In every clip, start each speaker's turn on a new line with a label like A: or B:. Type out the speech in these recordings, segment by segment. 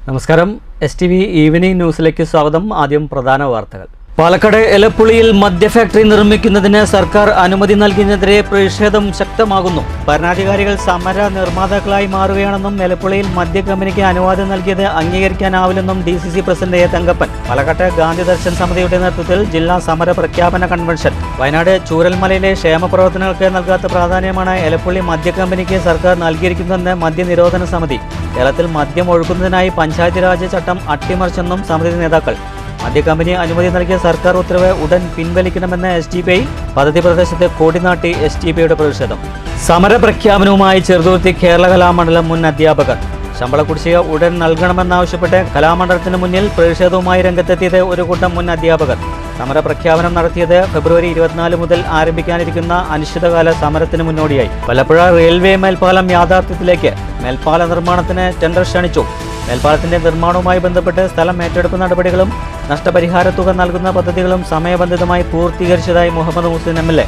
A: നമസ്കാരം. STV evening ന്യൂസിലേക്ക് സ്വാഗതം. ആദ്യം പ്രധാന വാർത്തകൾ. പാലക്കാട് എലപ്പുള്ളിയിൽ മദ്യ ഫാക്ടറി നിർമ്മിക്കുന്നതിന് സർക്കാർ അനുമതി നൽകിയതിനെതിരെ പ്രതിഷേധം ശക്തമാകുന്നു. ഭരണാധികാരികൾ സമര നിർമ്മാതാക്കളായി മാറുകയാണെന്നും എലപ്പുള്ളിയിൽ മദ്യ കമ്പനിക്ക് അനുവാദം നൽകിയത് അംഗീകരിക്കാനാവില്ലെന്നും DCC പ്രസിഡന്റ് A. തങ്കപ്പൻ. പാലക്കാട്ട് ഗാന്ധി ദർശൻ സമിതിയുടെ നേതൃത്വത്തിൽ ജില്ലാ സമര പ്രഖ്യാപന കൺവെൻഷൻ. വയനാട് ചൂരൽമലയിലെ ക്ഷേമപ്രവർത്തനങ്ങൾക്ക് നൽകാത്ത പ്രാധാന്യമാണ് എലപ്പുള്ളി മദ്യ കമ്പനിക്ക് സർക്കാർ നൽകിയിരിക്കുന്നതെന്ന് മദ്യനിരോധന സമിതി. കേരളത്തിൽ മദ്യം ഒഴുക്കുന്നതിനായി പഞ്ചായത്ത് രാജ് ചട്ടം അട്ടിമറിച്ചെന്നും സമിതി നേതാക്കൾ. മദ്യ കമ്പനി അനുമതി നൽകിയ സർക്കാർ ഉത്തരവ് ഉടൻ പിൻവലിക്കണമെന്ന് SDPI. പദ്ധതി പ്രദേശത്ത് കോടിനാട്ടി SDPIയുടെ പ്രതിഷേധം. സമരപ്രഖ്യാപനവുമായി ചെറുതുരുത്തി കേരള കലാമണ്ഡലം മുൻ അധ്യാപകർ. ശമ്പള കുടിശ്ശിക ഉടൻ നൽകണമെന്നാവശ്യപ്പെട്ട് കലാമണ്ഡലത്തിന് മുന്നിൽ പ്രതിഷേധവുമായി രംഗത്തെത്തിയത് ഒരു കൂട്ടം മുൻ അധ്യാപകർ. സമരപ്രഖ്യാപനം നടത്തിയത് ഫെബ്രുവരി 24 മുതൽ ആരംഭിക്കാനിരിക്കുന്ന അനിശ്ചിതകാല സമരത്തിന് മുന്നോടിയായി. വല്ലപ്പുഴ റെയിൽവേ മേൽപ്പാലം യാഥാർത്ഥ്യത്തിലേക്ക്. മേൽപ്പാല നിർമ്മാണത്തിന് ടെൻഡർ ക്ഷണിച്ചു. മേൽപ്പാലത്തിന്റെ നിർമ്മാണവുമായി ബന്ധപ്പെട്ട് സ്ഥലം ഏറ്റെടുപ്പ് നടപടികളും നഷ്ടപരിഹാര തുക നൽകുന്ന പദ്ധതികളും സമയബന്ധിതമായി പൂർത്തീകരിച്ചതായി മുഹമ്മദ് മുഹസിൻ MLA.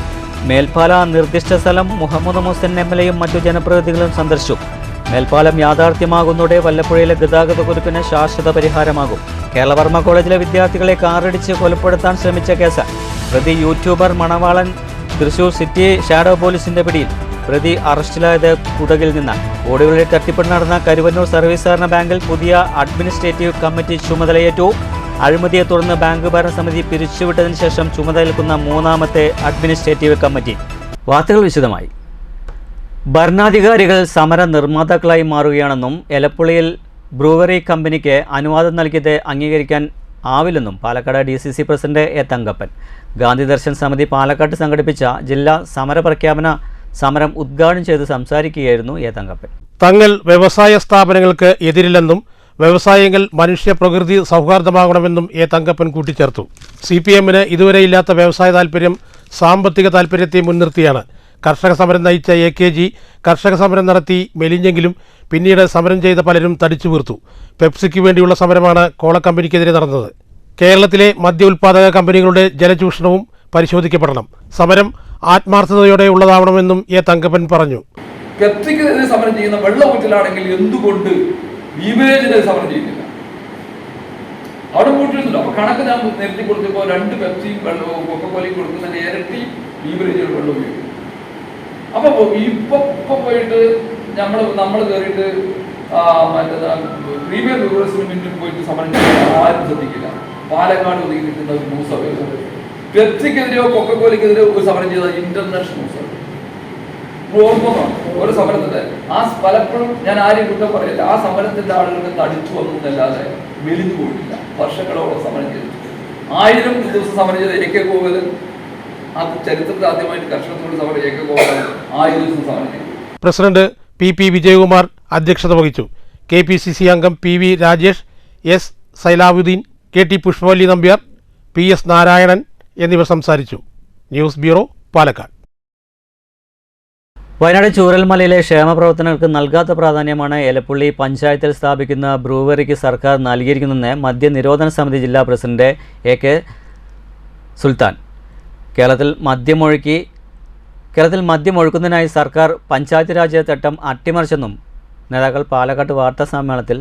A: മേൽപ്പാല നിർദ്ദിഷ്ട സ്ഥലം മുഹമ്മദ് മുഹസിൻ MLAയും മറ്റു ജനപ്രതിനിധികളും സന്ദർശിച്ചു. മേൽപ്പാലം യാഥാർത്ഥ്യമാകുന്നതോടെ വല്ലപ്പുഴയിലെ ഗതാഗത കുരുക്കിന് ശാശ്വത പരിഹാരമാകും. കേരളവർമ്മ കോളേജിലെ വിദ്യാർത്ഥികളെ കാറിടിച്ച് കൊലപ്പെടുത്താൻ ശ്രമിച്ച കേസ്. പ്രതി യൂട്യൂബർ മണവാളൻ തൃശൂർ സിറ്റി ഷാഡോ പോലീസിന്റെ പിടിയിൽ. പ്രതി അറസ്റ്റിലായത് കുടകിൽ നിന്നാണ്. കോടികളുടെ തട്ടിപ്പ് നടന്ന കരുവന്നൂർ സർവീസ് സഹകരണ ബാങ്കിൽ പുതിയ അഡ്മിനിസ്ട്രേറ്റീവ് കമ്മിറ്റി ചുമതലയേറ്റു. അഴിമതിയെ തുടർന്ന് ബാങ്ക് ഭരണസമിതി പിരിച്ചുവിട്ടതിന് ശേഷം ചുമതലയേൽക്കുന്ന മൂന്നാമത്തെ അഡ്മിനിസ്ട്രേറ്റീവ് കമ്മിറ്റി. വാർത്തകൾ വിശദമായി. ഭരണാധികാരികൾ സമര നിർമ്മാതാക്കളായി മാറുകയാണെന്നും എലപ്പുള്ളിയിൽ ബ്രൂവറി കമ്പനിക്ക് അനുവാദം നൽകിയത് അംഗീകരിക്കാൻ ആവില്ലെന്നും Palakkad DCC president A. Thankappan. Gandhi Darshan Samiti പാലക്കാട്ട് സംഘടിപ്പിച്ച ജില്ലാ സമര പ്രഖ്യാപന സമരം ഉദ്ഘാടനം ചെയ്ത് സംസാരിക്കുകയായിരുന്നു A. തങ്കപ്പൻ.
B: തങ്ങൾ വ്യവസായ സ്ഥാപനങ്ങൾക്ക് എതിരില്ലെന്നും വ്യവസായങ്ങൾ മനുഷ്യ പ്രകൃതി സൗഹാർദ്ദമാകണമെന്നും A. തങ്കപ്പൻ കൂട്ടിച്ചേർത്തു. CPM-ന് ഇതുവരെയില്ലാത്ത വ്യവസായ താൽപ്പര്യം സാമ്പത്തിക താൽപ്പര്യത്തെ മുൻനിർത്തിയാണ്. കർഷക സമരം നയിച്ച AKG കർഷക സമരം നടത്തി മെലിഞ്ഞെങ്കിലും പിന്നീട് സമരം ചെയ്ത പലരും തടിച്ചു വീർത്തു. പെപ്സിക്ക് വേണ്ടിയുള്ള സമരമാണ് കോളക്കമ്പനിക്കെതിരെ നടന്നത്. കേരളത്തിലെ മദ്യ ഉൽപ്പാദക കമ്പനികളുടെ ജലചൂഷണവും പരിശോധിക്കപ്പെടണം. സമരം ആത്മാർത്ഥതയോടെ ഉള്ളതാവണമെന്നും A. തങ്കപ്പൻ പറഞ്ഞു.
C: പെപ്സിക്കെതിരെ സമരം ചെയ്യുന്ന വെള്ളമൂറ്റിലാണെങ്കിൽ എന്തുകൊണ്ട് ബീവറേജിനെതിരെ സമരം ചെയ്യുന്നില്ല? അവിടെ കൂട്ടിരുന്നില്ല. അപ്പൊ കണക്ക് ഞാൻ നിരത്തി കൊടുത്തപ്പോൾ 2 പെപ്സിയും വെള്ളവും കൊക്കക്കോലയും കൊടുക്കുന്നതിന് ഇരട്ടി ബീവറേജുകൾ വെള്ളം ഉപയോഗിക്കും. അപ്പൊ ഇപ്പൊ പോയിട്ട് നമ്മൾ കയറിയിട്ട് മറ്റേ പ്രീമിയർ ബീവറേജിന് മുന്നിൽ പോയിട്ട് സമരം ചെയ്യാൻ ആരും ശ്രദ്ധിക്കില്ല. പാലക്കാട് ഒതുങ്ങി നിൽക്കുന്ന ഒരു ന്യൂസ്. പെപ്സിക്കെതിരെയോ കൊക്കക്കോലയ്ക്കെതിരെയോ ഒരു സമരം ചെയ്ത ഇന്റർനാഷണൽ ന്യൂസ്. ഒരു സമരത്തിന്റെ പലപ്പോഴും ഞാൻ ആരും കുറ്റം പറയില്ല. ആ സമരത്തിന്റെ ആളുകൾക്ക് തടിച്ചു വന്നതല്ലാതെ മെലിഞ്ഞു പോയിട്ടില്ല. വർഷങ്ങളോളം സമരം ചെയ്തു. 1000 ദിവസം സമരം ചെയ്ത AK ഗോപാലൻ, ആ ചരിത്രത്തിൽ ആദ്യമായിട്ട് കർഷകത്തോട് സമരം AK ഗോപാലൻ 1000 ദിവസം സമരം ചെയ്തു.
B: പ്രസിഡന്റ് PP വിജയകുമാർ അധ്യക്ഷത വഹിച്ചു. KPCC അംഗം PV Rajesh, S സൈലാവുദ്ദീൻ, KT Pushpavalli Nambiar, PS Narayanan എന്നിവർ സംസാരിച്ചു. News bureau, Palakkad.
A: വയനാട് ചൂരൽമലയിലെ ക്ഷേമപ്രവർത്തനങ്ങൾക്ക് നൽകാത്ത പ്രാധാന്യമാണ് എലപ്പുള്ളി പഞ്ചായത്തിൽ സ്ഥാപിക്കുന്ന ബ്രൂവറിക്ക് സർക്കാർ നൽകിയിരിക്കുന്നതെന്ന് മദ്യനിരോധന സമിതി ജില്ലാ പ്രസിഡന്റ് AK സുൽത്താൻ. കേരളത്തിൽ മദ്യമൊഴുക്കുന്നതിനായി സർക്കാർ പഞ്ചായത്ത് രാജ് ചട്ടം അട്ടിമറിച്ചെന്നും നേതാക്കൾ പാലക്കാട് വാർത്താ സമ്മേളനത്തിൽ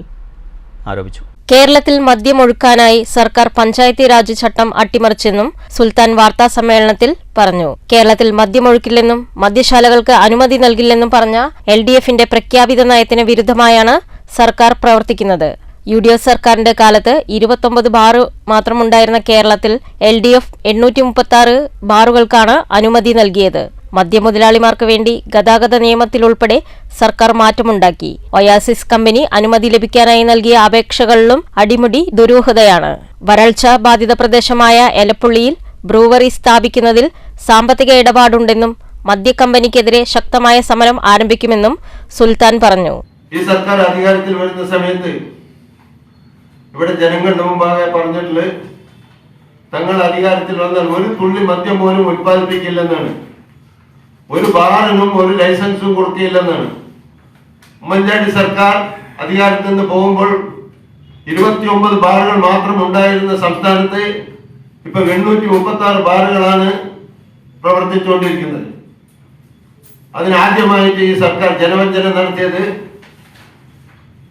A: ആരോപിച്ചു.
D: കേരളത്തിൽ മദ്യമൊഴുക്കാനായി സർക്കാർ പഞ്ചായത്തി രാജ് ചട്ടം അട്ടിമറിച്ചെന്നും സുൽത്താൻ വാർത്താ സമ്മേളനത്തിൽ പറഞ്ഞു. കേരളത്തിൽ മദ്യമൊഴുക്കില്ലെന്നും മദ്യശാലകൾക്ക് അനുമതി നൽകില്ലെന്നും പറഞ്ഞ LDF-ന്റെ പ്രഖ്യാപിത നയത്തിന് വിരുദ്ധമായാണ് സർക്കാർ പ്രവർത്തിക്കുന്നത്. UDF സർക്കാരിന്റെ കാലത്ത് 29 ബാർ മാത്രമുണ്ടായിരുന്ന കേരളത്തിൽ LDF 836 ബാറുകൾക്കാണ് അനുമതി നൽകിയത്. മദ്യമുതലാളിമാർക്ക് വേണ്ടി ഗതാഗത നിയമത്തിലുൾപ്പെടെ സർക്കാർ മാറ്റമുണ്ടാക്കി. ഒയാസിസ് കമ്പനി അനുമതി ലഭിക്കാനായി നൽകിയ അപേക്ഷകളിലും അടിമുടി ദുരൂഹതയാണ്. വരൾച്ച ബാധിത പ്രദേശമായ എലപ്പുള്ളിയിൽ ബ്രൂവറി സ്ഥാപിക്കുന്നതിൽ സാമ്പത്തിക ഇടപാടുണ്ടെന്നും മദ്യക്കമ്പനിക്കെതിരെ ശക്തമായ സമരം ആരംഭിക്കുമെന്നും സുൽത്താൻ പറഞ്ഞു.
E: ഈ സർക്കാർ അധികാരത്തിൽ വരുന്ന സമയത്ത് ഇവിടെ ജനങ്ങളുടെ മുമ്പാകെ പറഞ്ഞിട്ടുള്ളത് തങ്ങൾ അധികാരത്തിൽ വന്നാൽ ഒരു തുള്ളി മദ്യം പോലും ഉത്പാദിപ്പിക്കില്ലെന്നാണ്. ഒരു ബാറിനും ഒരു ലൈസൻസും കൊടുക്കില്ലെന്നാണ്. ഉമ്മൻചാണ്ടി സർക്കാർ അധികാരത്തിൽ നിന്ന് പോകുമ്പോൾ 29 ബാറുകൾ മാത്രം ഉണ്ടായിരുന്ന സംസ്ഥാനത്ത് ഇപ്പൊ 836 ബാറുകളാണ് പ്രവർത്തിച്ചുകൊണ്ടിരിക്കുന്നത്. അതിനാദ്യമായിട്ട് ഈ സർക്കാർ ജനവഞ്ചന നടത്തിയത്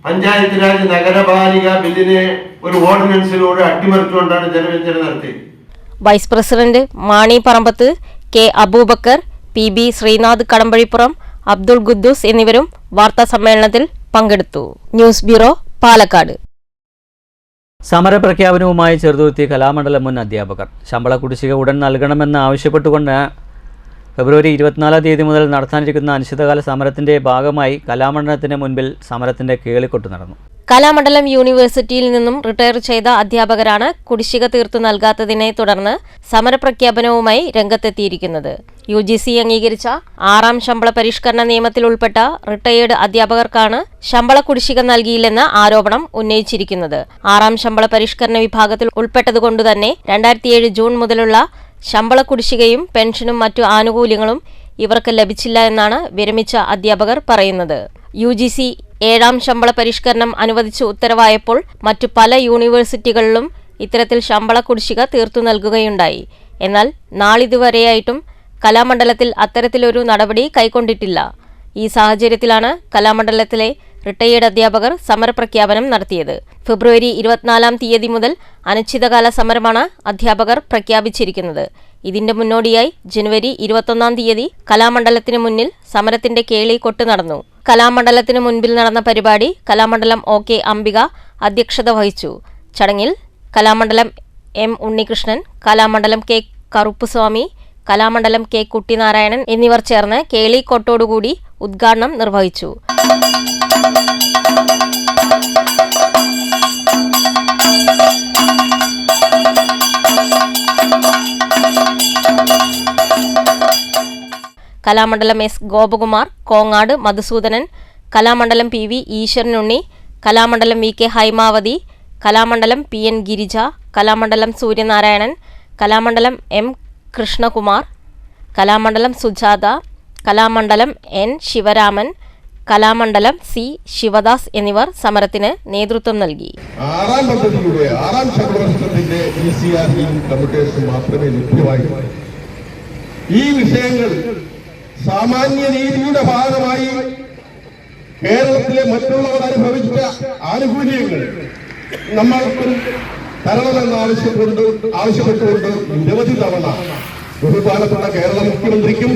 E: പഞ്ചായത്ത് രാജ് നഗരപാലിക ബില്ലിനെ ഒരു ഓർഡിനൻസിലൂടെ അട്ടിമറിച്ചുകൊണ്ടാണ് ജനവ്യഞ്ജന നടത്തിയത്.
D: Vice president Mani Parambath, K Abubakar, PB Sreenath Kadampazhipuram, Abdul Quddus എന്നിവരും വാർത്താ സമ്മേളനത്തിൽ പങ്കെടുത്തു. News bureau, Palakkad.
A: സമരപ്രഖ്യാപനവുമായി ചെറുതുരുത്തി കലാമണ്ഡലം മുൻ അധ്യാപകർ ശമ്പള കുടിശ്ശിക ഉടൻ നൽകണമെന്ന് ആവശ്യപ്പെട്ടുകൊണ്ട് ഫെബ്രുവരി 24 തീയതി മുതൽ നടത്താനിരിക്കുന്ന അനിശ്ചിതകാല സമരത്തിന്റെ ഭാഗമായി കലാമണ്ഡലത്തിന് മുൻപിൽ സമരത്തിന്റെ കേളിക്കൊട്ട് നടന്നു.
D: കലാമണ്ഡലം യൂണിവേഴ്സിറ്റിയിൽ നിന്നും റിട്ടയർ ചെയ്ത അധ്യാപകരാണ് കുടിശ്ശിക തീർത്തു നൽകാത്തതിനെ തുടർന്ന് സമരപ്രഖ്യാപനവുമായി രംഗത്തെത്തിയിരിക്കുന്നത്. UGC അംഗീകരിച്ച 6ാം ശമ്പള പരിഷ്കരണ നിയമത്തിൽ ഉൾപ്പെട്ട റിട്ടയേർഡ് അധ്യാപകർക്കാണ് ശമ്പള കുടിശ്ശിക നൽകിയില്ലെന്ന ആരോപണം ഉന്നയിച്ചിരിക്കുന്നത്. 6ാം ശമ്പള പരിഷ്കരണ വിഭാഗത്തിൽ ഉൾപ്പെട്ടതുകൊണ്ടുതന്നെ 2007 ജൂൺ മുതലുള്ള ശമ്പള കുടിശ്ശികയും പെൻഷനും മറ്റു ആനുകൂല്യങ്ങളും ഇവർക്ക് ലഭിച്ചില്ല എന്നാണ് വിരമിച്ച അധ്യാപകർ പറയുന്നത്. UGC 7ാം ശമ്പള പരിഷ്കരണം അനുവദിച്ച് ഉത്തരവായപ്പോൾ മറ്റു പല യൂണിവേഴ്സിറ്റികളിലും ഇത്തരത്തിൽ ശമ്പള കുടിശ്ശിക തീർത്തു നൽകുകയുണ്ടായി. എന്നാൽ നാളിതുവരെയായിട്ടും കലാമണ്ഡലത്തിൽ അത്തരത്തിലൊരു നടപടി കൈക്കൊണ്ടിട്ടില്ല. ഈ സാഹചര്യത്തിലാണ് കലാമണ്ഡലത്തിലെ റിട്ടയേർഡ് അധ്യാപകർ സമരപ്രഖ്യാപനം നടത്തിയത്. ഫെബ്രുവരി 24 തീയതി മുതൽ അനിശ്ചിതകാല സമരമാണ് അധ്യാപകർ പ്രഖ്യാപിച്ചിരിക്കുന്നത്. ഇതിന്റെ മുന്നോടിയായി ജനുവരി 21 തീയതി കലാമണ്ഡലത്തിന് മുന്നിൽ സമരത്തിന്റെ കേളി കൊട്ട് നടന്നു. കലാമണ്ഡലത്തിന് മുൻപിൽ നടന്ന പരിപാടി കലാമണ്ഡലം OK അംബിക അധ്യക്ഷത വഹിച്ചു. ചടങ്ങിൽ Kalamandalam M Unnikrishnan, Kalamandalam K Karuppuswamy, Kalamandalam K Kuttinarayanan എന്നിവർ ചേർന്ന് കേളി കൊട്ടോടുകൂടി ഉദ്ഘാടനം നിർവഹിച്ചു. Kalamandalam S Gopakumar, Kongad Madhusoodanan, Kalamandalam PV Eswaranunni, Kalamandalam VK Haimavathi, Kalamandalam PN Girija, Kalamandalam Suryanarayanan, Kalamandalam M Krishnakumar, Kalamandalam Sujatha, Kalamandalam N Sivaraman, Kalamandalam C Sivadas എന്നിവർ സമരത്തിന് നേതൃത്വം നൽകി.
F: 6ാം പദ്ധതിയുടെ 6ാം ശമ്പളത്തിന്റെ കമ്മ്യൂട്ടേഷൻ മാത്രമേ ലഭ്യമായിട്ടുള്ളൂ. ഈ വിഷയങ്ങൾ സാമാന്യ നീതിയുടെ ഭാഗമായി കേരളത്തിലെ മറ്റുള്ളവർ അനുഭവിച്ച ആനുകൂല്യങ്ങൾ നമ്മൾക്കും തരണമെന്ന് ആവശ്യപ്പെട്ടുകൊണ്ട് നിരവധി തവണ ബഹുമാനപ്പെട്ട കേരള മുഖ്യമന്ത്രിക്കും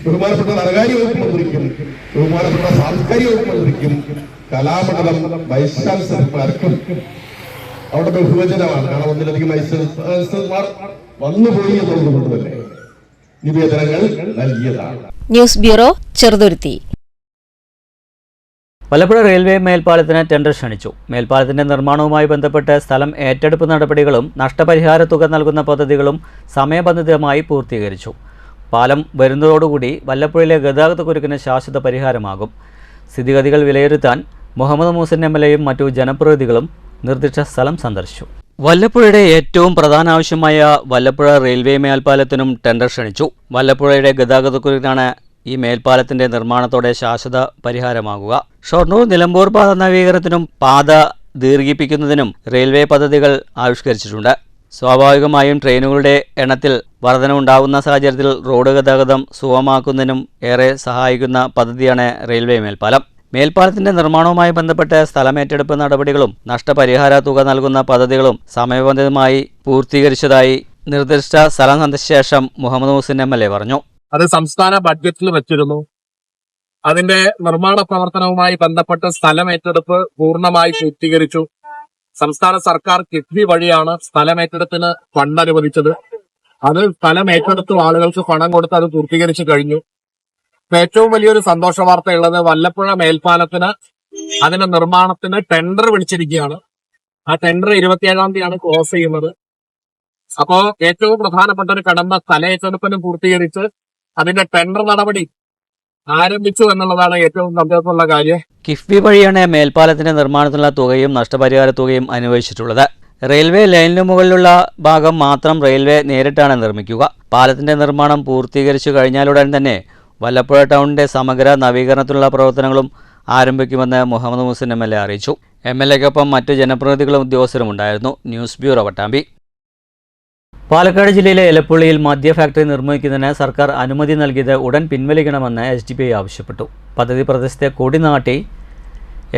F: ബഹുമാനപ്പെട്ട ധനകാര്യ വകുപ്പ് മന്ത്രിക്കും ബഹുമാനപ്പെട്ട സാംസ്കാരിക വകുപ്പ് മന്ത്രിക്കും കലാമണ്ഡലം വൈസ് ചാൻസലർമാർക്കും അവിടെ ബഹുവചനമാണ്, കാരണം ഒന്നിലധികം വൈസ് ചാൻസലർമാർ വന്നുപോയി എന്നുള്ളതുകൊണ്ട് തന്നെ നിവേദനങ്ങൾ നൽകിയതാണ്.
D: News bureau, Cheruthuruthy.
A: Vallapuzha railway മേൽപ്പാലത്തിന് ടെൻഡർ ക്ഷണിച്ചു. മേൽപ്പാലത്തിന്റെ നിർമ്മാണവുമായി ബന്ധപ്പെട്ട് സ്ഥലം ഏറ്റെടുപ്പ് നടപടികളും നഷ്ടപരിഹാര തുക നൽകുന്ന പദ്ധതികളും സമയബന്ധിതമായി പൂർത്തീകരിച്ചു. പാലം വരുന്നതോടുകൂടി വല്ലപ്പുഴയിലെ ഗതാഗതക്കുരുക്കിന് ശാശ്വത പരിഹാരമാകും. സ്ഥിതിഗതികൾ വിലയിരുത്താൻ മുഹമ്മദ് മൂസൻ MLAയും മറ്റു ജനപ്രതിനിധികളും നിർദ്ദിഷ്ട സ്ഥലം സന്ദർശിച്ചു. വല്ലപ്പുഴയുടെ ഏറ്റവും പ്രധാന ആവശ്യമായ വല്ലപ്പുഴ റെയിൽവേ മേൽപ്പാലത്തിനും ടെൻഡർ ക്ഷണിച്ചു. വല്ലപ്പുഴയുടെ ഗതാഗതക്കുരുക്കിനാണ് ഈ മേൽപ്പാലത്തിന്റെ നിർമ്മാണത്തോടെ ശാശ്വത പരിഹാരമാകുക. ഷൊർണൂർ നിലമ്പൂർ പാത നവീകരണത്തിനും പാത ദീർഘിപ്പിക്കുന്നതിനും റെയിൽവേ പദ്ധതികൾ ആവിഷ്കരിച്ചിട്ടുണ്ട്. സ്വാഭാവികമായും ട്രെയിനുകളുടെ എണ്ണത്തിൽ വർധനവുണ്ടാകുന്ന സാഹചര്യത്തിൽ റോഡ് ഗതാഗതം സുഗമമാക്കുന്നതിനും ഏറെ സഹായിക്കുന്ന പദ്ധതിയാണ് റെയിൽവേ മേൽപ്പാലം. മേൽപ്പാലത്തിന്റെ നിർമ്മാണവുമായി ബന്ധപ്പെട്ട് സ്ഥലമേറ്റെടുപ്പ് നടപടികളും നഷ്ടപരിഹാര തുക നൽകുന്ന പദ്ധതികളും സമയബന്ധിതമായി പൂർത്തീകരിച്ചതായി നിർദ്ദിഷ്ട സ്ഥലം സന്ദർശിച്ച ശേഷം മുഹമ്മദ് മൂസൻ MLA പറഞ്ഞു.
G: അത് സംസ്ഥാന ബഡ്ജറ്റിൽ വെച്ചിരുന്നു. അതിന്റെ നിർമ്മാണ പ്രവർത്തനവുമായി ബന്ധപ്പെട്ട് സ്ഥലമേറ്റെടുപ്പ് പൂർണ്ണമായി പൂർത്തീകരിച്ചു. സംസ്ഥാന സർക്കാർ കിഫ്ബി വഴിയാണ് സ്ഥലമേറ്റെടുപ്പിന് ഫണ്ട് അനുവദിച്ചത്. അത് സ്ഥലമേറ്റെടുത്തു ആളുകൾക്ക് പണം കൊടുത്ത് അത് പൂർത്തീകരിച്ചു കഴിഞ്ഞു. ഏറ്റവും വലിയൊരു സന്തോഷ വാർത്തയുള്ളത് വല്ലപ്പുഴ മേൽപ്പാലത്തിന് അതിന്റെ നിർമ്മാണത്തിന് ടെൻഡർ വിളിച്ചിരിക്കുകയാണ്. ആ ടെൻഡർ 27-ാം തീയതിയാണ് ക്ലോസ് ചെയ്യുന്നത്. അപ്പോ ഏറ്റവും പ്രധാനപ്പെട്ട ഒരു കടമ്പ സ്ഥലമേറ്റെടുപ്പിന് പൂർത്തീകരിച്ച് അതിന്റെ ടെൻഡർ നടപടി ആരംഭിച്ചു എന്നുള്ളതാണ് ഏറ്റവും സന്തോഷമുള്ള കാര്യം.
A: കിഫ്ബി വഴിയാണ് മേൽപ്പാലത്തിന്റെ നിർമ്മാണത്തിനുള്ള തുകയും നഷ്ടപരിഹാര തുകയും അനുവദിച്ചിട്ടുള്ളത്. റെയിൽവേ ലൈനിനു മുകളിലുള്ള ഭാഗം മാത്രം റെയിൽവേ നേരിട്ടാണ് നിർമ്മിക്കുക. പാലത്തിന്റെ നിർമ്മാണം പൂർത്തീകരിച്ചു കഴിഞ്ഞാലുടൻ തന്നെ വല്ലപ്പുഴ ടൗണിന്റെ സമഗ്ര നവീകരണത്തിനുള്ള പ്രവർത്തനങ്ങളും ആരംഭിക്കുമെന്ന് മുഹമ്മദ് മൂസൻ MLA അറിയിച്ചു. MLAക്കൊപ്പം മറ്റ് ജനപ്രതിനിധികളും ഉദ്യോഗസ്ഥരും ഉണ്ടായിരുന്നു. News bureau, Pattambi. പാലക്കാട് ജില്ലയിലെ എലപ്പുള്ളിയിൽ മദ്യ ഫാക്ടറി നിർമ്മിക്കുന്നതിന് സർക്കാർ അനുമതി നൽകിയത് ഉടൻ പിൻവലിക്കണമെന്ന് SDPI ആവശ്യപ്പെട്ടു. പദ്ധതി പ്രദേശത്തെ കൊടിനാട്ടി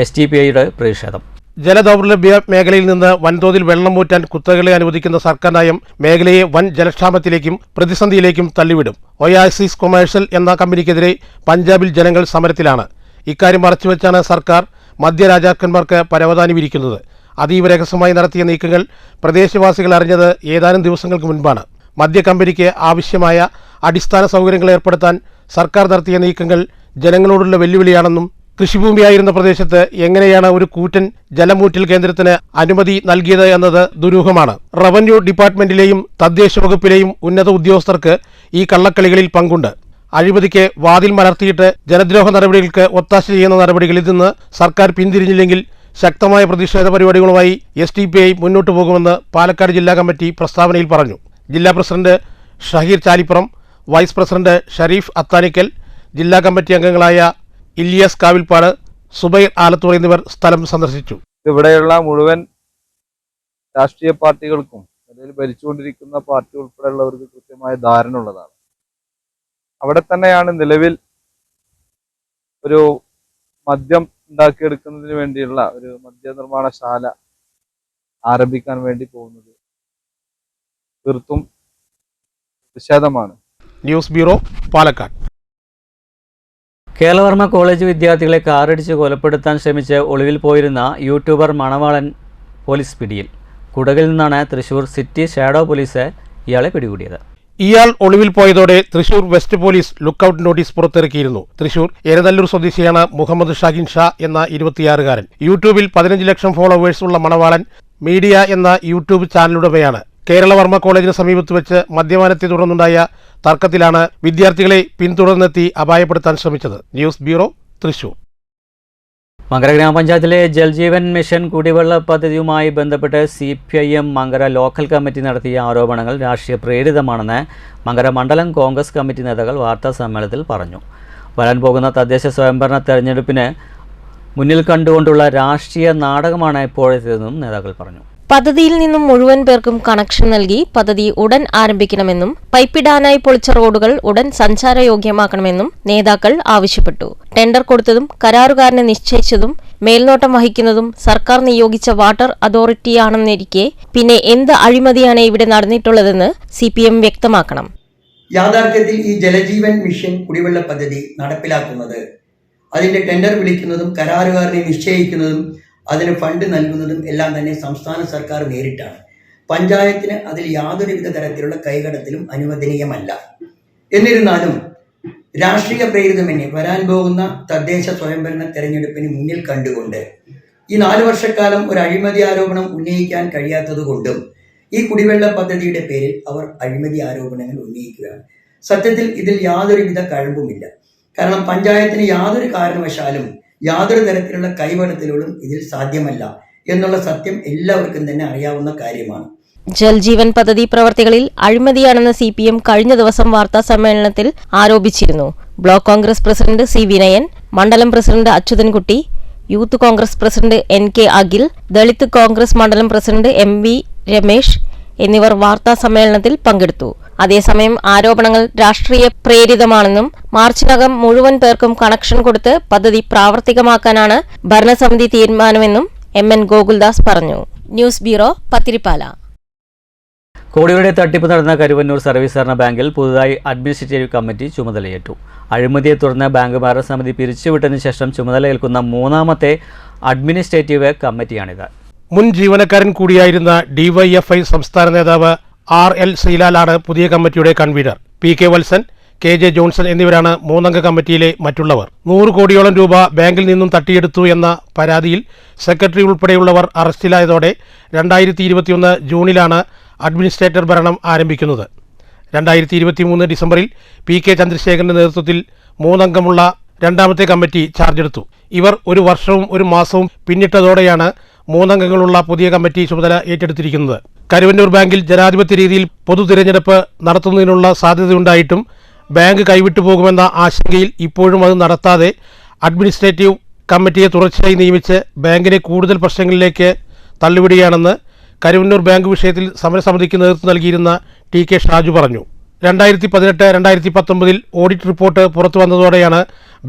A: SDPIയുടെ പ്രതിഷേധം.
B: ജലദൗർലഭ്യ മേഖലയിൽ നിന്ന് വൻതോതിൽ വെള്ളം ഊറ്റാൻ കുത്തകളെ അനുവദിക്കുന്ന സർക്കാർ നയം മേഖലയെ വൻ ജലക്ഷാമത്തിലേക്കും പ്രതിസന്ധിയിലേക്കും തള്ളിവിടും. ഒയാസിസ് കൊമേഴ്ഷ്യൽ എന്ന കമ്പനിക്കെതിരെ പഞ്ചാബിൽ ജനങ്ങൾ സമരത്തിലാണ്. ഇക്കാര്യം മറച്ചുവെച്ചാണ് സർക്കാർ മദ്യരാജാക്കന്മാർക്ക് പരവതാനി വിരിക്കുന്നത്. അതീവ രഹസ്യമായി നടത്തിയ നീക്കങ്ങൾ പ്രദേശവാസികൾ അറിഞ്ഞത് ഏതാനും ദിവസങ്ങൾക്ക് മുൻപാണ്. മദ്യ കമ്പനിക്ക് ആവശ്യമായ അടിസ്ഥാന സൗകര്യങ്ങൾ ഏർപ്പെടുത്താൻ സർക്കാർ നടത്തിയ നീക്കങ്ങൾ ജനങ്ങളോടുള്ള വെല്ലുവിളിയാണെന്നും കൃഷിഭൂമിയായിരുന്ന പ്രദേശത്ത് എങ്ങനെയാണ് ഒരു കൂറ്റൻ ജലമൂറ്റൽ കേന്ദ്രത്തിന് അനുമതി നൽകിയത് എന്നത് ദുരൂഹമാണ്. റവന്യൂ ഡിപ്പാർട്ട്മെന്റിലെയും തദ്ദേശ വകുപ്പിലെയും ഉന്നത ഉദ്യോഗസ്ഥർക്ക് ഈ കള്ളക്കളികളിൽ പങ്കുണ്ട്. അഴിമതിക്ക് വാതിൽ മലർത്തിയിട്ട് ജനദ്രോഹ നടപടികൾക്ക് ഒത്താശ ചെയ്യുന്ന നടപടികളിൽ നിന്ന് സർക്കാർ പിന്തിരിഞ്ഞില്ലെങ്കിൽ ശക്തമായ പ്രതിഷേധ പരിപാടികളുമായി SDPI മുന്നോട്ടു പോകുമെന്ന് പാലക്കാട് ജില്ലാ കമ്മിറ്റി പ്രസ്താവനയിൽ പറഞ്ഞു. ജില്ലാ president Shaheer Chalippuram, vice president Sharif Athanikkal, ജില്ലാ കമ്മിറ്റി അംഗങ്ങളായ ഇല്ലിയാസ് കാവിൽപ്പാട്, സുബൈർ ആലത്തൂർ എന്നിവർ സ്ഥലം സന്ദർശിച്ചു.
H: ഇവിടെയുള്ള മുഴുവൻ രാഷ്ട്രീയ പാർട്ടികൾക്കും അതിൽ ഭരിച്ചുകൊണ്ടിരിക്കുന്ന പാർട്ടി ഉൾപ്പെടെയുള്ളവർക്ക് കൃത്യമായ ധാരണ ഉള്ളതാണ്. അവിടെ തന്നെയാണ് നിലവിൽ ഒരു മദ്യം ഉണ്ടാക്കിയെടുക്കുന്നതിന് വേണ്ടിയുള്ള ഒരു മദ്യനിർമ്മാണശാല ആരംഭിക്കാൻ വേണ്ടി പോകുന്നത്. തീർത്തും നിഷേധമാണ്.
B: News bureau, Palakkad.
A: Keralavarma college വിദ്യാർത്ഥികളെ കാറടിച്ച് കൊലപ്പെടുത്താൻ ശ്രമിച്ച് ഒളിവിൽ പോയിരുന്ന യൂട്യൂബർ മണവാളൻ പോലീസ് പിടിയിൽ. കുടകിൽ നിന്നാണ് തൃശൂർ സിറ്റി ഷാഡോ പോലീസ് ഇയാളെ പിടികൂടിയത്.
B: ഇയാൾ ഒളിവിൽ പോയതോടെ Thrissur west police lookout notice പുറത്തിറക്കിയിരുന്നു. തൃശൂർ എരനല്ലൂർ സ്വദേശിയാണ് മുഹമ്മദ് ഷാഹിൻ ഷാ എന്ന 26-കാരൻ. യൂട്യൂബിൽ 15 ലക്ഷം ഫോളോവേഴ്സ് ഉള്ള മണവാളൻ മീഡിയ എന്ന യൂട്യൂബ് ചാനലുടമയാണ്. കേരളവർമ്മ കോളേജിന് സമീപത്ത് വെച്ച് മദ്യപാനത്തെ തുടർന്നുണ്ടായ തർക്കത്തിലാണ് വിദ്യാർത്ഥികളെ പിന്തുടർന്നെത്തി അപായപ്പെടുത്താൻ ശ്രമിച്ചത്. News bureau, Thrissur.
A: മങ്കര ഗ്രാമപഞ്ചായത്തിലെ ജൽജീവൻ മിഷൻ കുടിവെള്ള പദ്ധതിയുമായി ബന്ധപ്പെട്ട് CPIM മങ്കര ലോക്കൽ കമ്മിറ്റി നടത്തിയ ആരോപണങ്ങൾ രാഷ്ട്രീയ പ്രേരിതമാണെന്ന് മങ്കര മണ്ഡലം കോൺഗ്രസ് കമ്മിറ്റി നേതാക്കൾ വാർത്താസമ്മേളനത്തിൽ പറഞ്ഞു. വരാൻ പോകുന്ന തദ്ദേശ സ്വയംഭരണ തെരഞ്ഞെടുപ്പിന് മുന്നിൽ കണ്ടുകൊണ്ടുള്ള രാഷ്ട്രീയ നാടകമാണ് ഇപ്പോഴത്തേതെന്നും നേതാക്കൾ പറഞ്ഞു.
D: പദ്ധതിയിൽ നിന്നും മുഴുവൻ പേർക്കും കണക്ഷൻ നൽകി പദ്ധതി ഉടൻ ആരംഭിക്കണമെന്നും പൈപ്പിടാനായി പൊളിച്ച റോഡുകൾ ഉടൻ സഞ്ചാരയോഗ്യമാക്കണമെന്നും നേതാക്കൾ ആവശ്യപ്പെട്ടു. ടെൻഡർ കൊടുത്തതും കരാറുകാരനെ നിശ്ചയിച്ചതും മേൽനോട്ടം വഹിക്കുന്നതും സർക്കാർ നിയോഗിച്ച വാട്ടർ അതോറിറ്റിയാണെന്നിരിക്കെ പിന്നെ എന്ത് അഴിമതിയാണ് ഇവിടെ നടന്നിട്ടുള്ളതെന്ന് CPM വ്യക്തമാക്കണം.
I: യാഥാർത്ഥ്യത്തിൽ ഈ ജലജീവൻ മിഷൻ കുടിവെള്ള പദ്ധതി നടപ്പിലാക്കുന്നത്, അതിന്റെ ടെൻഡർ വിളിക്കുന്നതും കരാറുകാരനെ നിശ്ചയിക്കുന്നതും അതിന് ഫണ്ട് നൽകുന്നതും എല്ലാം തന്നെ സംസ്ഥാന സർക്കാർ നേരിട്ടാണ്. പഞ്ചായത്തിന് അതിൽ യാതൊരുവിധ തരത്തിലുള്ള കൈകടത്തലും അനുവദനീയമല്ല. എന്നിരുന്നാലും രാഷ്ട്രീയ പ്രേരിതമെന്നെ വരാൻ പോകുന്ന തദ്ദേശ സ്വയംഭരണ തെരഞ്ഞെടുപ്പിന് മുന്നിൽ കണ്ടുകൊണ്ട് ഈ 4 വർഷക്കാലം ഒരു അഴിമതി ആരോപണം ഉന്നയിക്കാൻ കഴിയാത്തതുകൊണ്ടും ഈ കുടിവെള്ള പദ്ധതിയുടെ പേരിൽ അവർ അഴിമതി ആരോപണങ്ങൾ ഉന്നയിക്കുകയാണ്. സത്യത്തിൽ ഇതിൽ യാതൊരുവിധ കഴമ്പുമില്ല. കാരണം പഞ്ചായത്തിന് യാതൊരു കാരണവശാലും യാതൊരു തരത്തിലുള്ള കൈവടത്തലുകളും ഇതിൽ സാധ്യമല്ല എന്നുള്ള സത്യം എല്ലാവർക്കും തന്നെ അറിയാവുന്ന കാര്യമാണ്.
D: ജൽജീവൻ പദ്ധതി പ്രവർത്തികളിൽ അഴിമതിയാണെന്ന് CPM കഴിഞ്ഞ ദിവസം വാർത്താ സമ്മേളനത്തിൽ ആരോപിച്ചിരുന്നു. Block Congress president C. Vinayan, മണ്ഡലം president Achuthankutty, youth Congress president NK Akhil, Dalit Congress മണ്ഡലം പ്രസിഡന്റ് MV രമേശ് എന്നിവർ വാർത്താ സമ്മേളനത്തിൽ പങ്കെടുത്തു. അതേസമയം ആരോപണങ്ങൾ രാഷ്ട്രീയ പ്രേരിതമാണെന്നും മാർച്ചിനകം മുഴുവൻ പേർക്കും കണക്ഷൻ കൊടുത്ത് പദ്ധതി പ്രാവർത്തികമാക്കാനാണ് ഭരണസമിതി തീരുമാനമെന്നും MN ഗോകുൽദാസ് പറഞ്ഞു. News bureau, Pathirippala.
A: കോടിയുടെ തട്ടിപ്പ് നടന്ന കരുവന്നൂർ സർവീസ് സഹകരണ ബാങ്കിൽ പുതുതായി അഡ്മിനിസ്ട്രേറ്റീവ് കമ്മിറ്റി ചുമതലയേറ്റു. അഴിമതിയെ തുടർന്ന് ബാങ്ക് ഭരണസമിതി പിരിച്ചുവിട്ടതിനു ശേഷം ചുമതലയേൽക്കുന്ന 3ാമത്തെ അഡ്മിനിസ്ട്രേറ്റീവ് കമ്മിറ്റിയാണിത്.
B: മുൻ ജീവനക്കാരൻ കൂടിയായിരുന്ന DYFI സംസ്ഥാന നേതാവ് RL ശ്രീലാലാണ് പുതിയ കമ്മിറ്റിയുടെ convener. PK Valsan, KJ Johnson എന്നിവരാണ് 3-അംഗ കമ്മിറ്റിയിലെ മറ്റുള്ളവർ. 100 കോടിയോളം രൂപ ബാങ്കിൽ നിന്നും തട്ടിയെടുത്തു എന്ന പരാതിയിൽ സെക്രട്ടറി ഉൾപ്പെടെയുള്ളവർ അറസ്റ്റിലായതോടെ 2021 ജൂണിലാണ് അഡ്മിനിസ്ട്രേറ്റർ ഭരണം ആരംഭിക്കുന്നത്. 2023 ഡിസംബറിൽ PK ചന്ദ്രശേഖരന്റെ നേതൃത്വത്തിൽ 3-അംഗമുള്ള 2ാമത്തെ കമ്മിറ്റി ചാർജെടുത്തു. ഇവർ 1 വർഷവും 1 മാസവും പിന്നിട്ടതോടെയാണ് 3 അംഗങ്ങളുള്ള പുതിയ കമ്മിറ്റി ചുമതല ഏറ്റെടുത്തിരിക്കുന്നത്. കരുവന്നൂർ ബാങ്കിൽ ജനാധിപത്യ രീതിയിൽ പൊതു തിരഞ്ഞെടുപ്പ് നടത്തുന്നതിനുള്ള സാധ്യതയുണ്ടായിട്ടും ബാങ്ക് കൈവിട്ടു പോകുമെന്ന ആശങ്കയിൽ ഇപ്പോഴും അത് നടത്താതെ അഡ്മിനിസ്ട്രേറ്റീവ് കമ്മിറ്റിയെ തുടർച്ചയായി നിയമിച്ച് ബാങ്കിനെ കൂടുതൽ പ്രശ്നങ്ങളിലേക്ക് തള്ളിവിടുകയാണെന്ന് കരുവന്നൂർ ബാങ്ക് വിഷയത്തിൽ സമരസമിതിക്ക് നേതൃത്വം നൽകിയിരുന്ന TK ഷാജു പറഞ്ഞു. 2018-2019 ഓഡിറ്റ് റിപ്പോർട്ട് പുറത്തു വന്നതോടെയാണ്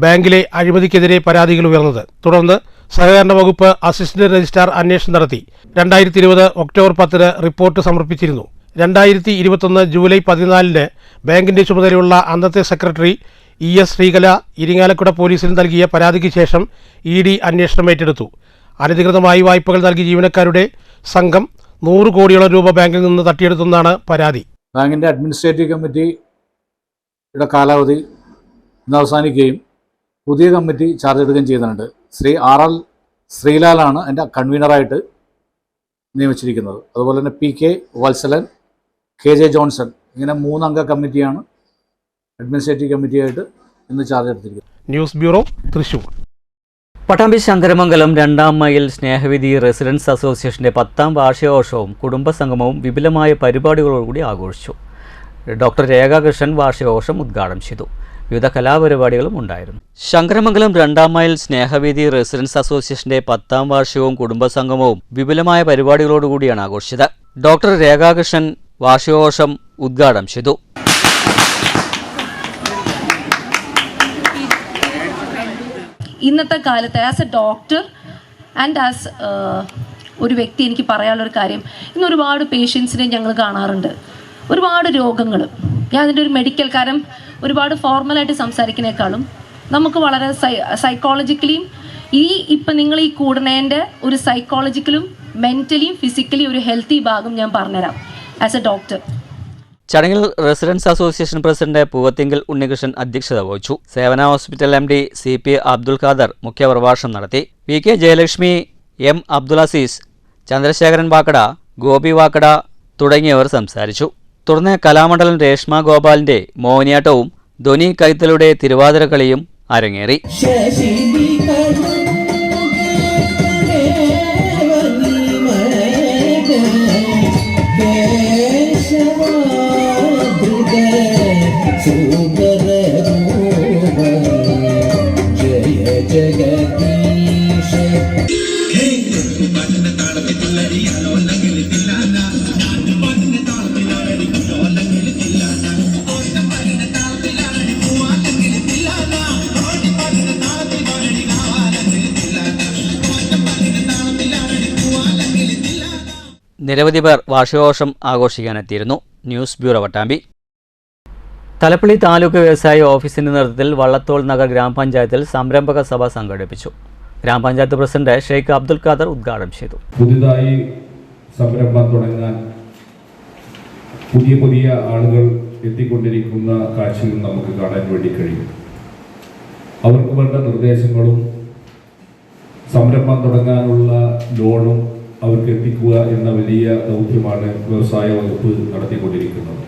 B: ബാങ്കിലെ അഴിമതിക്കെതിരെ പരാതികൾ ഉയർന്നത്. തുടർന്ന് സഹകരണ വകുപ്പ് അസിസ്റ്റന്റ് രജിസ്ട്രാർ അന്വേഷണം നടത്തി. 2020 ഒക്ടോബർ 10 റിപ്പോർട്ട് സമർപ്പിച്ചിരുന്നു. 2021 ജൂലൈ 14 ബാങ്കിന്റെ ചുമതലയുള്ള അന്നത്തെ സെക്രട്ടറി ES ശ്രീകല ഇരിങ്ങാലക്കുട പോലീസിൽ നൽകിയ പരാതിക്ക് ശേഷം ED അന്വേഷണം ഏറ്റെടുത്തു. അനധികൃതമായി വായ്പകൾ നൽകിയ ജീവനക്കാരുടെ സംഘം 100 കോടിയോളം രൂപ ബാങ്കിൽ നിന്ന് തട്ടിയെടുത്തെന്നാണ് പരാതി.
J: ബാങ്കിൻ്റെ അഡ്മിനിസ്ട്രേറ്റീവ് കമ്മിറ്റിയുടെ കാലാവധി ഇന്ന് അവസാനിക്കുകയും പുതിയ കമ്മിറ്റി ചാർജ് എടുക്കുകയും ചെയ്യുന്നുണ്ട്. ശ്രീ RL ശ്രീലാലാണ് എൻ്റെ കൺവീനറായിട്ട് നിയമിച്ചിരിക്കുന്നത്. അതുപോലെ തന്നെ PK വത്സലൻ, KJ ജോൺസൺ, ഇങ്ങനെ 3 അംഗ കമ്മിറ്റിയാണ് അഡ്മിനിസ്ട്രേറ്റീവ് കമ്മിറ്റിയായിട്ട് ഇന്ന് ചാർജ് എടുത്തിരിക്കുന്നത്.
B: News bureau, Thrissur.
A: പട്ടാമ്പി ശങ്കരമംഗലം 2ാം മൈൽ സ്നേഹവിധി റെസിഡൻസ് അസോസിയേഷന്റെ 10ാം വാർഷികാഘോഷവും കുടുംബസംഗമവും വിപുലമായ പരിപാടികളോടുകൂടി ആഘോഷിച്ചു. ഡോക്ടർ രേഖാകൃഷ്ണൻ വാർഷികാഘോഷം ഉദ്ഘാടനം ചെയ്തു. വിവിധ കലാപരിപാടികളും ഉണ്ടായിരുന്നു. ശങ്കരമംഗലം 2ാം മൈൽ സ്നേഹവേദി റെസിഡൻസ് അസോസിയേഷന്റെ 10ാം വാർഷികവും കുടുംബസംഗമവും വിപുലമായ പരിപാടികളോടുകൂടിയാണ് ആഘോഷിച്ചത്. ഡോക്ടർ രേഖാകൃഷ്ണൻ വാർഷികാഘോഷം ഉദ്ഘാടനം ചെയ്തു.
K: ഇന്നത്തെ കാലത്ത് as a doctor and as ഒരു വ്യക്തി എനിക്ക് പറയാനുള്ളൊരു കാര്യം, ഇന്ന് ഒരുപാട് പേഷ്യൻസിനെ ഞങ്ങൾ കാണാറുണ്ട്, ഒരുപാട് രോഗങ്ങൾ. ഞാൻ അതിൻ്റെ ഒരു മെഡിക്കൽ കാര്യം ഒരുപാട് ഫോർമലായിട്ട് സംസാരിക്കുന്നേക്കാളും നമുക്ക് വളരെ സൈക്കോളജിക്കലിയും ഇപ്പം നിങ്ങൾ ഈ കൂടുന്നതിൻ്റെ ഒരു സൈക്കോളജിക്കലും മെൻ്റലിയും ഫിസിക്കലി ഒരു ഹെൽത്തി ഭാഗം ഞാൻ പറഞ്ഞുതരാം ആസ് എ ഡോക്ടർ.
A: ചടങ്ങിൽ residence association president Poovathinkal Unnikrishnan അധ്യക്ഷത വഹിച്ചു. Sevana hospital MD CP Abdul Khader മുഖ്യപ്രഭാഷണം നടത്തി. VK ജയലക്ഷ്മി, M അബ്ദുൽ അസീസ്, ചന്ദ്രശേഖരൻ വാക്കട, ഗോപി വാക്കട തുടങ്ങിയവർ സംസാരിച്ചു. തുടർന്ന് കലാമണ്ഡലം രേഷ്മ ഗോപാലിന്റെ മോഹിനിയാട്ടവും ധ്വനി കൈത്തലുടെ തിരുവാതിരക്കളിയും അരങ്ങേറി. നിരവധി പേർ വാർഷികാഘോഷം ആഘോഷിക്കാനെത്തിയിരുന്നു. News bureau, Pattambi. തലപ്പള്ളി താലൂക്ക് വ്യവസായ ഓഫീസിന്റെ നേതൃത്വത്തിൽ വള്ളത്തോൾ നഗർ ഗ്രാമപഞ്ചായത്തിൽ സംരംഭക സഭ സംഘടിപ്പിച്ചു. ഗ്രാമപഞ്ചായത്ത് പ്രസിഡന്റ് ഷെയ്ഖ് അബ്ദുൽ ഖാദർ ഉദ്ഘാടനം ചെയ്തു.
L: പുതുതായി സംരംഭം തുടങ്ങാൻ പുതിയ ആളുകൾ എത്തിക്കൊണ്ടിരിക്കുന്ന കാഴ്ചയും നമുക്ക് കാണാൻ വേണ്ടി കഴിയും. അവർക്ക് വേണ്ട നിർദ്ദേശങ്ങളും സംരംഭം തുടങ്ങാനുള്ള ലോണും അവർക്ക് എത്തിക്കുക എന്ന വലിയ ദൗത്യമാണ് വ്യവസായ വകുപ്പ് നടത്തിക്കൊണ്ടിരിക്കുന്നത്.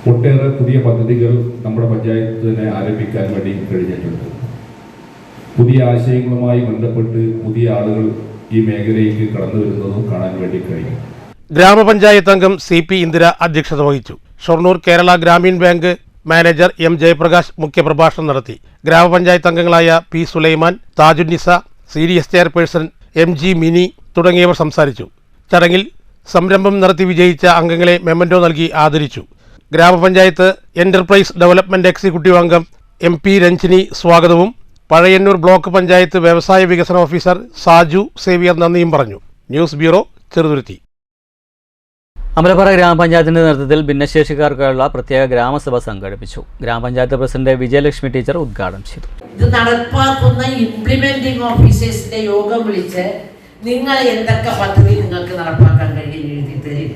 L: ഒട്ടേറെ പുതിയ പദ്ധതികൾ നമ്മുടെ പഞ്ചായത്തിനെ ആരംഭിക്കാൻ വേണ്ടി കഴിഞ്ഞിട്ടുണ്ട്. പുതിയ ആശയങ്ങളുമായി ബന്ധപ്പെട്ട് പുതിയ ആളുകൾ ഈ മേഖലയിലേക്ക് കടന്നു വരുന്നതും കാണാൻ വേണ്ടി കഴിയും.
B: ഗ്രാമപഞ്ചായത്ത് അംഗം CP ഇന്ദിര അധ്യക്ഷത വഹിച്ചു. Shoranur Kerala Gramin bank manager M Jayaprakash മുഖ്യപ്രഭാഷണം നടത്തി. ഗ്രാമപഞ്ചായത്ത് അംഗങ്ങളായ P Sulaiman, Thajunnisa, CDS chairperson MG Mini തുടങ്ങിയവർ സംസാരിച്ചു. ചടങ്ങിൽ സംരംഭം നടത്തി വിജയിച്ച അംഗങ്ങളെ മെമ്മന്റോ നൽകി ആദരിച്ചു. ഗ്രാമപഞ്ചായത്ത് എന്റർപ്രൈസ് ഡെവലപ്മെന്റ് എക്സിക്യൂട്ടീവ് അംഗം MP രഞ്ജിനി സ്വാഗതവും പഴയന്നൂർ ബ്ലോക്ക് പഞ്ചായത്ത് വ്യവസായ വികസന ഓഫീസർ സാജു സേവിയർ നന്ദിയും പറഞ്ഞു. News bureau, Cheruthuruthy.
A: അമലപ്പാറ ഗ്രാമപഞ്ചായത്തിന്റെ നേതൃത്വത്തിൽ ഭിന്നശേഷിക്കാർക്കുള്ള പ്രത്യേക ഗ്രാമസഭ സംഘടിപ്പിച്ചു. ഗ്രാമപഞ്ചായത്ത് പ്രസിഡന്റ് വിജയലക്ഷ്മി ടീച്ചർ ഉദ്ഘാടനം ചെയ്തു.
M: ഇത് നടപ്പാക്കുന്ന ഇംപ്ലിമെന്റിംഗ് ഓഫീസേഴ്സിന്റെ യോഗം വിളിച്ച് നിങ്ങൾ എന്തൊക്കെ പദ്ധതി നിങ്ങൾക്ക് നടപ്പാക്കാൻ കഴിയും എഴുതി തരും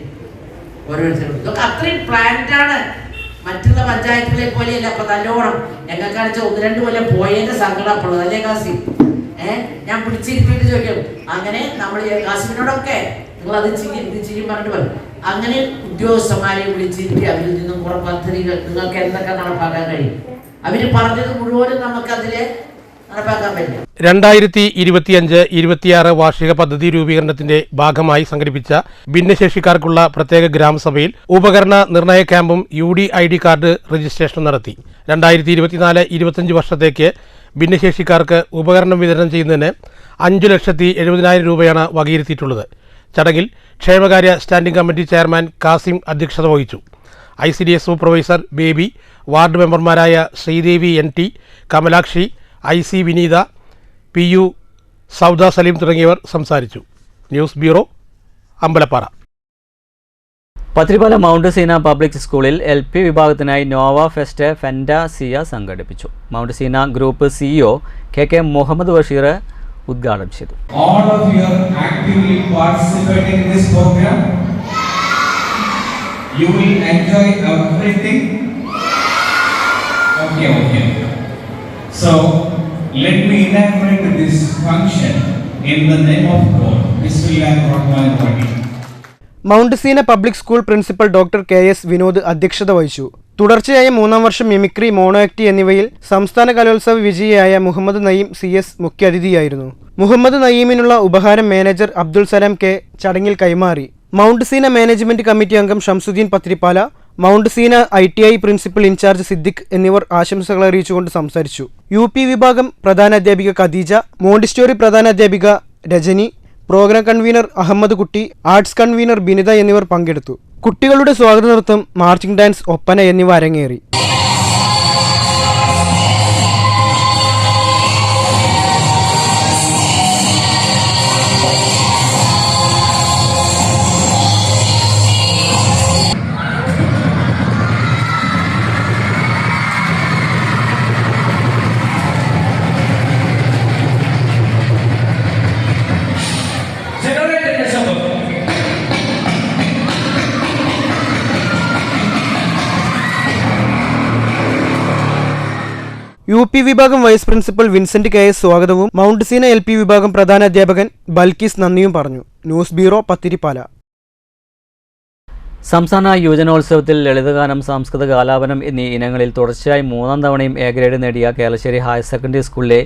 M: ഓരോരുത്തരും. ഇതൊക്കെ അത്രയും പ്ലാൻഡ് ആണ്. മറ്റുള്ള പഞ്ചായത്തുകളെ പോലെയല്ല. അപ്പൊ നല്ലോണം ഞങ്ങൾക്കാണെന്ന് 1-2 കൊല്ലം പോയതിന്റെ സങ്കടപ്പെടുന്നത് അല്ലേ കാസിം? ഞാൻ പിടിച്ചിരുത്തിയിട്ട് ചോദിക്കും. അങ്ങനെ നമ്മൾ കാസിമിനോടൊക്കെ നിങ്ങൾ അത് ചെയ്യും ഇത് ചെയ്യും പറഞ്ഞിട്ട് പറയും. അങ്ങനെ ഉദ്യോഗസ്ഥന്മാരെ വിളിച്ചിരുത്തി അവരിൽ നിന്നും കുറെ പദ്ധതികൾ നിങ്ങൾക്ക് എന്തൊക്കെ നടപ്പാക്കാൻ കഴിയും അവര് പറഞ്ഞത് മുഴുവനും നമുക്ക് അതില് നടപ്പാക്കാൻ പറ്റില്ല.
B: 2025-26 വാർഷിക പദ്ധതി രൂപീകരണത്തിന്റെ ഭാഗമായി സംഘടിപ്പിച്ച ഭിന്നശേഷിക്കാർക്കുള്ള പ്രത്യേക ഗ്രാമസഭയിൽ ഉപകരണ നിർണയ ക്യാമ്പും UDID കാർഡ് രജിസ്ട്രേഷനും നടത്തി. 2024-25 വർഷത്തേക്ക് ഭിന്നശേഷിക്കാർക്ക് ഉപകരണം വിതരണം ചെയ്യുന്നതിന് 5,70,000 രൂപയാണ് വകയിരുത്തിയിട്ടുള്ളത്. ചടങ്ങിൽ ക്ഷേമകാര്യ സ്റ്റാൻഡിംഗ് കമ്മിറ്റി ചെയർമാൻ കാസിം അധ്യക്ഷത വഹിച്ചു. ICDS സൂപ്പർവൈസർ ബേബി, വാർഡ് മെമ്പർമാരായ ശ്രീദേവി NT, കമലാക്ഷി, IC വിനീത, PU സൗദ സലീം തുടങ്ങിയവർ സംസാരിച്ചു. News bureau, Ambalappara.
A: Pathirippala mount Seena public സ്കൂളിൽ LP വിഭാഗത്തിനായി നോവ ഫെസ്റ്റ് ഫെൻഡാസിയ സംഘടിപ്പിച്ചു. Mount Seena group CEO KK Muhammad Basheer ഉദ്ഘാടനം ചെയ്തു.
N: All of you are actively participating in this program. You will enjoy everything. Okay. So let me inaugurate this function in the name of God. Bismillahirrahmanirrahim.
O: Mount Seena Public School principal doctor KS Vinod അധ്യക്ഷത വഹിച്ചു. തുടർച്ചയായ 3-ാം വർഷം mimicry, mono act എന്നിവയിൽ സംസ്ഥാന കലോത്സവ വിജയിയായ Muhammad Naeem CS മുഖ്യാതിഥിയായിരുന്നു. Muhammad നയീമിനുള്ള ഉപഹാരം manager Abdul Salam K ചടങ്ങിൽ കൈമാറി. മൗണ്ട് സീന മാനേജ്മെന്റ് കമ്മിറ്റി അംഗം Shamsuddin Pathirippala, mount Seena ITI principal in-charge Siddique എന്നിവർ ആശംസകൾ അറിയിച്ചുകൊണ്ട് സംസാരിച്ചു. UP വിഭാഗം പ്രധാനാധ്യാപിക ഖദീജ, മോണ്ടിസ്റ്റോറി പ്രധാനാധ്യാപിക Rajani, programme convener Ahammed Kutty, arts convener Binitha എന്നിവർ പങ്കെടുത്തു. കുട്ടികളുടെ സ്വാഗത നൃത്തം, മാർച്ചിംഗ് ഡാൻസ്, ഒപ്പന എന്നിവ അരങ്ങേറി. UP വിഭാഗം വൈസ് പ്രിൻസിപ്പൽ വിൻസെന്റ് KS സ്വാഗതവും മൗണ്ട് സീന LP വിഭാഗം പ്രധാനാധ്യാപകൻ ബൽക്കീസ് നന്ദിയും പറഞ്ഞു. News bureau, Pathirippala.
A: സംസ്ഥാന യുവജനോത്സവത്തിൽ ലളിതഗാനം, സാംസ്കൃതിക ആലാപനം എന്നീ ഇനങ്ങളിൽ തുടർച്ചയായി 3-ാം തവണയും A ഗ്രേഡ് നേടിയ കേളശ്ശേരി ഹയർ സെക്കൻഡറി സ്കൂളിലെ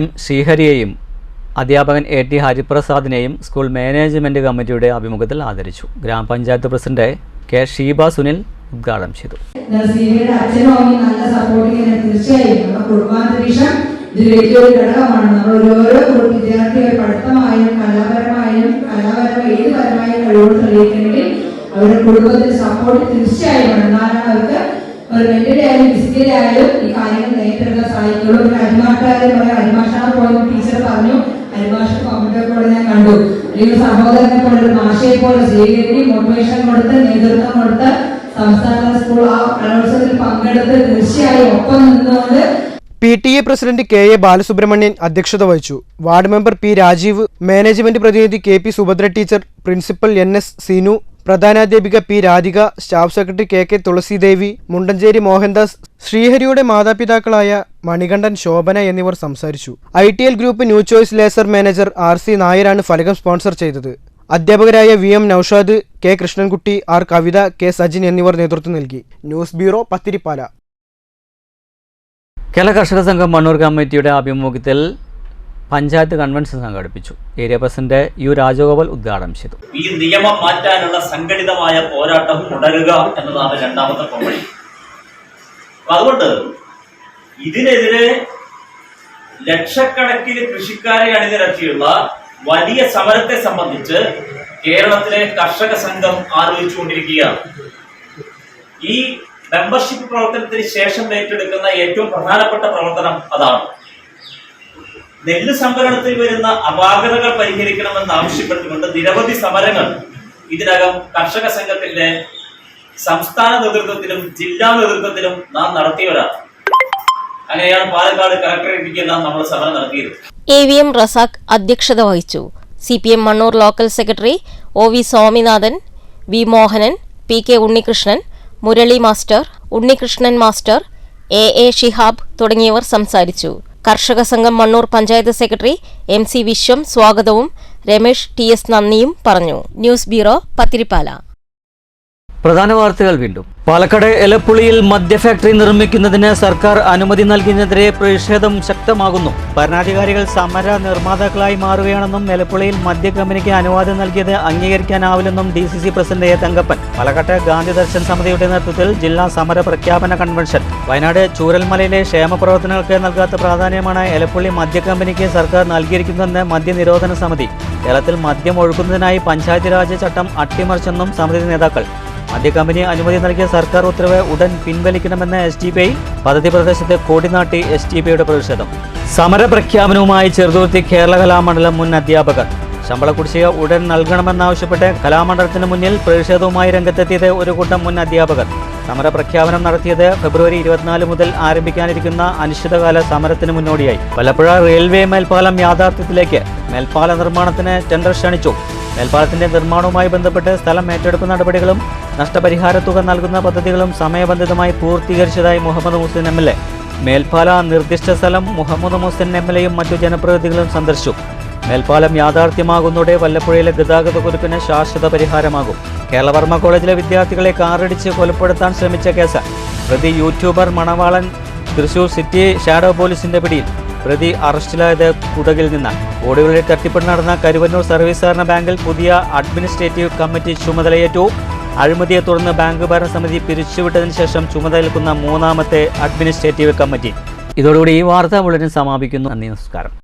A: M ശ്രീഹരിയെയും അധ്യാപകൻ AT ഹരിപ്രസാദിനെയും സ്കൂൾ മാനേജ്മെന്റ് കമ്മിറ്റിയുടെ ആഭിമുഖ്യത്തിൽ ആദരിച്ചു. ഗ്രാമപഞ്ചായത്ത് പ്രസിഡന്റ് K ഷീബ സുനിൽ ഉദ്ഘാടനം ചെയ്തു.
P: അച്ഛനും അമ്മയും നല്ല സപ്പോർട്ടിങ് തീർച്ചയായും നമ്മുടെ കുടുംബാന്തരീക്ഷം ഇതിൽ വലിയൊരു ഘടകമാണ്. നമ്മൾ ഓരോ വിദ്യാർത്ഥികൾ പഠിത്തമായും കലാപരമായും ഏത് പരമായ കഴിവുകൾ തെളിയിക്കണമെങ്കിൽ അവരുടെ കുടുംബത്തിന്റെ സപ്പോർട്ട് തീർച്ചയായും എന്നാലാണ് അവർക്ക് ഒരു മെന്റലി ആയാലും ഫിസിക്കലി ആയാലും ഈ കാര്യങ്ങൾ നേരിട്ടെടുക്കാൻ സാധിക്കുള്ളൂ. ഒരു അരിമാഷാണ് പോയെന്ന് ടീച്ചർ പറഞ്ഞു. അരിമാഷ കമ്പ്യൂട്ടർ ഞാൻ കണ്ടു. അല്ലെങ്കിൽ സഹോദരനെ പോലെ ഒരു മാഷയെ പോലെ സ്വീകരിച്ച് മോട്ടിവേഷൻ കൊടുത്ത് നേതൃത്വം കൊടുത്ത് സംസ്ഥാന സ്കൂൾ ആ കലോത്സവത്തിൽ പങ്കെടുത്ത് തീർച്ചയായും ഒപ്പം നിന്നുകൊണ്ട്.
O: PTA പ്രസിഡന്റ് KA ബാലസുബ്രഹ്മണ്യൻ അധ്യക്ഷത വഹിച്ചു. Ward member P Rajeev, management പ്രതിനിധി KP Subhadra teacher, principal NS Seenu, പ്രധാനാധ്യാപിക P Radhika, staff secretary KK Thulasidevi, Mundancheri Mohandas, ശ്രീഹരിയുടെ മാതാപിതാക്കളായ മണികണ്ഠൻ, ശോഭന എന്നിവർ സംസാരിച്ചു. ITL group new choice laser manager RC നായരാണ് ഫലകം സ്പോൺസർ ചെയ്തത്. അധ്യാപകരായ VM Naushad, K Krishnankutty, R കവിത, K സജിൻ എന്നിവർ നേതൃത്വം നൽകി. News bureau, Pathiripala.
A: കേരള കർഷക സംഘം മണ്ണൂർ കമ്മിറ്റിയുടെ ആഭിമുഖ്യത്തിൽ പഞ്ചായത്ത് കൺവെൻഷൻ സംഘടിപ്പിച്ചു. ഏരിയ പ്രസിഡന്റ് U രാജഗോപാൽ ഉദ്ഘാടനം ചെയ്തു.
Q: ഈ നിയമം മാറ്റാനുള്ള സംഘടിതമായ പോരാട്ടം തുടരുക എന്നതാണ് രണ്ടാമത്തെ പോംവഴി. അതുകൊണ്ട് ഇതിനെതിരെ ലക്ഷക്കണക്കിന് കൃഷിക്കാരെ അണിനിരത്തിയുള്ള വലിയ സമരത്തെ സംബന്ധിച്ച് കേരളത്തിലെ കർഷക സംഘം ആലോചിച്ചുകൊണ്ടിരിക്കുകയാണ്. ഈ മെമ്പർഷിപ്പ് പ്രവർത്തനത്തിന് ശേഷം ഏറ്റെടുക്കുന്ന ഏറ്റവും പ്രധാനപ്പെട്ട പ്രവർത്തനം അതാണ്. നെല്ല് സംഭരണത്തിൽ വരുന്ന അപാകതകൾ പരിഹരിക്കണമെന്ന് ആവശ്യപ്പെട്ടുകൊണ്ട് നിരവധി സമരങ്ങൾ ഇതിനകം കർഷക സംഘത്തിന്റെ സംസ്ഥാന നേതൃത്വത്തിലും ജില്ലാ നേതൃത്വത്തിലും നാം നടത്തിയവരാണ്. അങ്ങനെയാണ് പാലക്കാട് കളക്ടറേറ്റിലെല്ലാം നമ്മൾ സമരം നടത്തിയത്.
D: AVM റസാഖ് അധ്യക്ഷത വഹിച്ചു. CPM Mannur local secretary OV Swaminathan, V Mohanan, PK Unnikrishnan, Murali master, Unnikrishnan master, AA Shihab തുടങ്ങിയവർ സംസാരിച്ചു. കർഷക സംഘം മണ്ണൂർ പഞ്ചായത്ത് സെക്രട്ടറി MC വിശ്വം സ്വാഗതവും രമേഷ് TS നന്ദിയും പറഞ്ഞു. News bureau, Pathirippala.
A: പ്രധാന വാർത്തകൾ വീണ്ടും. പാലക്കാട് എലപ്പുളിയിൽ മദ്യ ഫാക്ടറി നിർമ്മിക്കുന്നതിന് സർക്കാർ അനുമതി നൽകിയതിനെതിരെ പ്രതിഷേധം ശക്തമാകുന്നു. ഭരണാധികാരികൾ സമര നിർമ്മാതാക്കളായി മാറുകയാണെന്നും എലപ്പുളിയിൽ മദ്യ കമ്പനിക്ക് അനുവാദം നൽകിയത് അംഗീകരിക്കാനാവില്ലെന്നും DCC പ്രസിഡന്റ് A തങ്കപ്പൻ. പാലക്കാട്ട് ഗാന്ധി ദർശൻ സമിതിയുടെ നേതൃത്വത്തിൽ ജില്ലാ സമര പ്രഖ്യാപന കൺവെൻഷൻ. വയനാട് ചൂരൽമലയിലെ ക്ഷേമ പ്രവർത്തനങ്ങൾക്ക് നൽകാത്ത പ്രാധാന്യമാണ് എലപ്പുള്ളി മദ്യ കമ്പനിക്ക് സർക്കാർ നൽകിയിരിക്കുന്നതെന്ന് മദ്യനിരോധന സമിതി. കേരളത്തിൽ മദ്യം ഒഴുക്കുന്നതിനായി പഞ്ചായത്ത് രാജ് ചട്ടം അട്ടിമറിച്ചെന്നും സമിതി നേതാക്കൾ. മദ്യ കമ്പനി അനുമതി നൽകിയ സർക്കാർ ഉത്തരവ് ഉടൻ പിൻവലിക്കണമെന്ന് SDPI പദ്ധതി പ്രദേശത്ത് കോടിനാട്ടി SDPIയുടെ പ്രതിഷേധം. സമരപ്രഖ്യാപനവുമായി ചെറുതുരുത്തി കേരള കലാമണ്ഡലം മുൻ അധ്യാപകർ. ശമ്പള കുടിശ്ശിക ഉടൻ നൽകണമെന്നാവശ്യപ്പെട്ട് കലാമണ്ഡലത്തിന് മുന്നിൽ പ്രതിഷേധവുമായി രംഗത്തെത്തിയത് ഒരു കൂട്ടം മുൻ അധ്യാപകർ. സമരപ്രഖ്യാപനം നടത്തിയത് ഫെബ്രുവരി 24 മുതൽ ആരംഭിക്കാനിരിക്കുന്ന അനിശ്ചിതകാല സമരത്തിന് മുന്നോടിയായി. വല്ലപ്പുഴ റെയിൽവേ മേൽപ്പാലം യാഥാർത്ഥ്യത്തിലേക്ക്. മേൽപ്പാല നിർമ്മാണത്തിന് ടെൻഡർ ക്ഷണിച്ചു. മേൽപ്പാലത്തിന്റെ നിർമ്മാണവുമായി ബന്ധപ്പെട്ട് സ്ഥലം ഏറ്റെടുപ്പ് നടപടികളും നഷ്ടപരിഹാര തുക നൽകുന്ന പദ്ധതികളും സമയബന്ധിതമായി പൂർത്തീകരിച്ചതായി മുഹമ്മദ് മുഹസിൻ MLA. മേൽപ്പാല നിർദ്ദിഷ്ട സ്ഥലം മുഹമ്മദ് മുഹസിൻ MLAയും മറ്റു ജനപ്രതിനിധികളും സന്ദർശിച്ചു. മേൽപ്പാലം യാഥാർത്ഥ്യമാകുന്നതോടെ വല്ലപ്പുഴയിലെ ഗതാഗതക്കുരുക്കിന് ശാശ്വത പരിഹാരമാകും. കേരളവർമ്മ കോളേജിലെ വിദ്യാർത്ഥികളെ കാറിടിച്ച് കൊലപ്പെടുത്താൻ ശ്രമിച്ച കേസ്. പ്രതി യൂട്യൂബർ മണവാളൻ തൃശൂർ സിറ്റി ഷാഡോ പോലീസിന്റെ പിടിയിൽ. പ്രതി അറസ്റ്റിലായത് കുടകിൽ നിന്നാണ്. കോടികളുടെ തട്ടിപ്പ് നടന്ന കരുവന്നൂർ സർവീസ് സഹകരണ ബാങ്കിൽ പുതിയ അഡ്മിനിസ്ട്രേറ്റീവ് കമ്മിറ്റി ചുമതലയേറ്റു. അഴിമതിയെ തുടർന്ന് ബാങ്ക് ഭരണസമിതി പിരിച്ചുവിട്ടതിന് ശേഷം ചുമതലയേൽക്കുന്ന മൂന്നാമത്തെ അഡ്മിനിസ്ട്രേറ്റീവ് കമ്മിറ്റി. ഇതോടുകൂടി ഈ വാർത്താ ബുള്ളറ്റിൻ സമാപിക്കുന്നു. നന്ദി, നമസ്കാരം.